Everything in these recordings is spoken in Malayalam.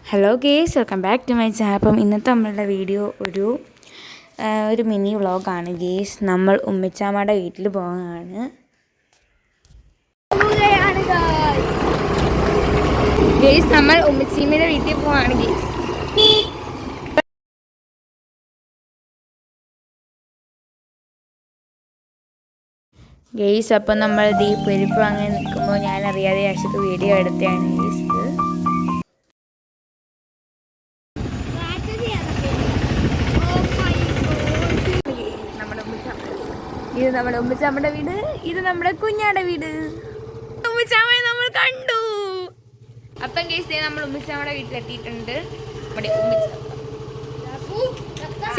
Hello guys, welcome back to my channel. അപ്പം ഇന്നത്തെ നമ്മളുടെ വീഡിയോ ഒരു മിനി വ്ളോഗാണ് ഗേസ്. നമ്മൾ ഉമ്മിച്ചാമ്മയുടെ വീട്ടിൽ പോകുന്നതാണ്. ഗേസ്, നമ്മൾ ഉമ്മിച്ചീമ്മയുടെ വീട്ടിൽ പോവാണ് ഗേസ്. ഗേസ്, അപ്പം നമ്മൾ ഈ പെരുപ്പ് അങ്ങനെ നിൽക്കുമ്പോൾ ഞാൻ അറിയാതെ ആശുക്ക് വീഡിയോ എടുത്തതാണ് ഗേസ്. ഇത് നമ്മുടെ ഉമ്മച്ചാമ്മയുടെ വീട്, ഇത് നമ്മുടെ കുഞ്ഞാടെ വീട്. ഉമ്മച്ചാമ്മയെ നമ്മൾ കണ്ടു. അപ്പം ഗേസ്, നമ്മൾ ഉമ്മച്ചാമ്മയുടെ വീട്ടിലെത്തിയിട്ടുണ്ട്. നമ്മുടെ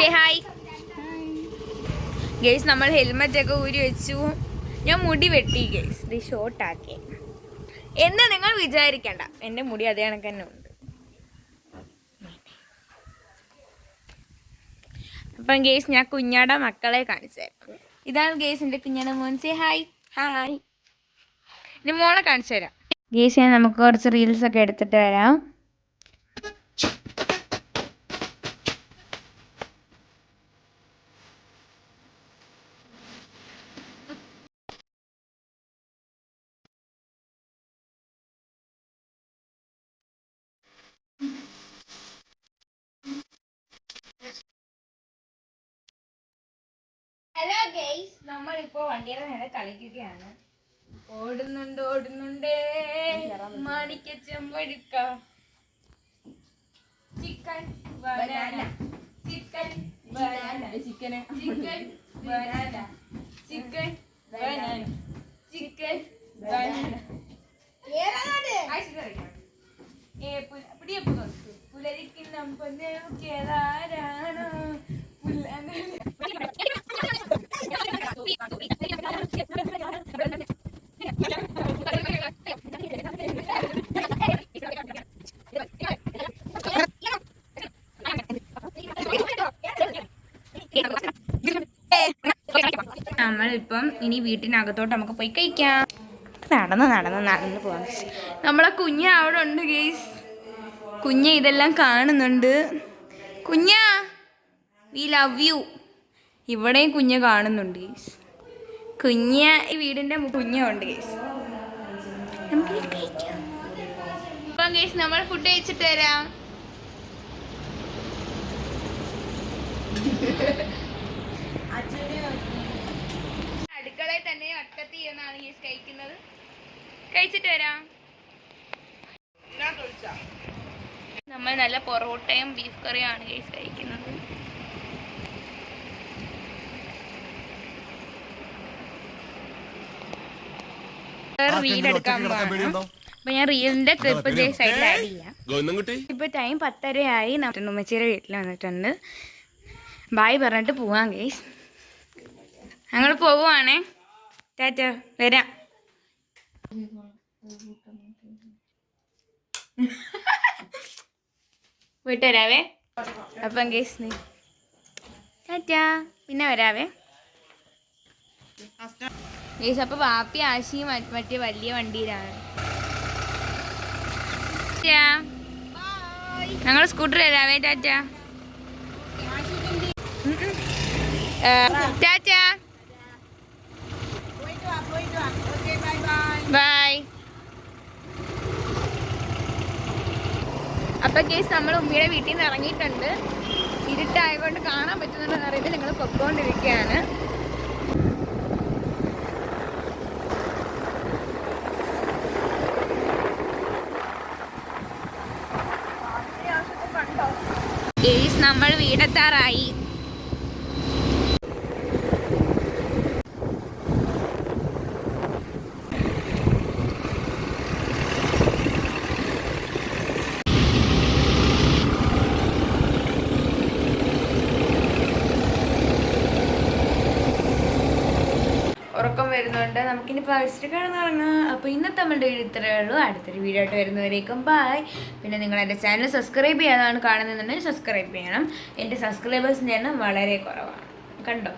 സേ ഹായ് ഗേസ്. നമ്മൾ ഹെൽമെറ്റ് ഒക്കെ ഊരി വെച്ചു. ഞാൻ മുടി വെട്ടി ഗേസ്, ഇത് ഷോർട്ടാക്കി എന്ന് നിങ്ങൾ വിചാരിക്കണ്ട. എൻ്റെ മുടി അതേ കണക്ക് തന്നെ ഉണ്ട്. അപ്പം ഗേസ്, ഞാൻ കുഞ്ഞാടെ മക്കളെ കാണിച്ചു തരാം. ഇതാണ് ഗേസ് എൻ്റെ കുഞ്ഞാടെ മോൻ. Say hi. ഹായ്. ഇനി മോളെ കാണിച്ചു തരാം ഗേസ്. ഞാൻ നമുക്ക് കുറച്ച് റീൽസൊക്കെ എടുത്തിട്ട് വരാം. ഹലോ ഗേസ്, നമ്മളിപ്പോ വണ്ടിയുടെ നേരെ കളിക്കുകയാണ്. ഓടുന്നുണ്ടേ മാണിക്ക ചെമ്പഴുക്ക. Chicken banana, chicken banana, chicken banana, chicken banana, chicken banana. പുലരിക്കുന്ന പൊന്നേതാരാണോ നമ്മളിപ്പം ഇനി വീട്ടിനകത്തോട്ട് നമുക്ക് പോയി കഴിക്കാം. നടന്ന് പോവാം. നമ്മളെ കുഞ്ഞ് അവിടെ ഉണ്ട് ഗേസ്. കുഞ്ഞ് ഇതെല്ലാം കാണുന്നുണ്ട്. കുഞ്ഞാ, വി ലവ് യു. ഇവിടെയും കുഞ്ഞ് കാണുന്നുണ്ട് ഗേസ്. കുഞ്ഞ ഈ വീടിൻ്റെ കുഞ്ഞുണ്ട് ഗേസ്. നമുക്ക് കഴിക്കാം. അപ്പം ഗേസ്, നമ്മൾ ഫുഡ് കഴിച്ചിട്ട് വരാം. അടുക്കളയിൽ തന്നെ വട്ടത്തി എന്നാണ് ഗേസ് കഴിക്കുന്നത്. കഴിച്ചിട്ട് വരാം. നമ്മൾ നല്ല പൊറോട്ടയും ബീഫ് കറിയും ആണ് ഗേസ് കഴിക്കുന്നത്. റീൽ എടുക്കാൻ പോവാണ്. അപ്പൊ ഞാൻ റീലിന്റെ ക്ലിപ്പ് സൈഡിൽ ആഡ് ചെയ്യാം. ഇപ്പൊ ടൈം 10:30 ഉമ്മച്ചിയുടെ വീട്ടിൽ വന്നിട്ടുണ്ട്. ബായ് പറഞ്ഞിട്ട് പോവാം ഗേസ്. ഞങ്ങൾ പോവുകയാണേ. ടാറ്റ, വരാം. പോയിട്ട് വരാവേ. അപ്പം ഗേസ് ടാറ്റ, പിന്നെ വരാവേ ഗേസ്. അപ്പൊ വാപ്പി ആശിയും മറ്റേ വലിയ വണ്ടിയിലാണ്. ഞങ്ങൾ സ്കൂട്ടർ വരാവേ. Tata tata bye. അപ്പൊ കേസ്, നമ്മൾ ഉമ്മിയുടെ വീട്ടിൽ നിന്ന് ഇറങ്ങിയിട്ടുണ്ട്. ഇരുട്ടായതുകൊണ്ട് കാണാൻ പറ്റുന്നുണ്ടെന്ന് അറിയില്ല. ഞങ്ങൾ പൊക്കോണ്ടിരിക്കുകയാണ്. കേസ്, നമ്മൾ വീടെത്താറായി. ഉറക്കം വരുന്നുണ്ട്. നമുക്കിനി കഴിച്ചിട്ട് കിടന്നിറങ്ങാം. അപ്പോൾ ഇന്നത്തെ നമ്മളുടെ വീഡിയോ ഇത്രയേ ഉള്ളൂ. അടുത്തൊരു വീഡിയോ ആയിട്ട് വരുന്നവരേക്കും ബൈ. പിന്നെ നിങ്ങൾ എൻ്റെ ചാനൽ സബ്സ്ക്രൈബ് ചെയ്യാതാണ് കാണുന്നതെന്നുണ്ടെങ്കിൽ സബ്സ്ക്രൈബ് ചെയ്യണം. എൻ്റെ സബ്സ്ക്രൈബേഴ്സിൻ്റെ എണ്ണം വളരെ കുറവാണ്. കണ്ടോ?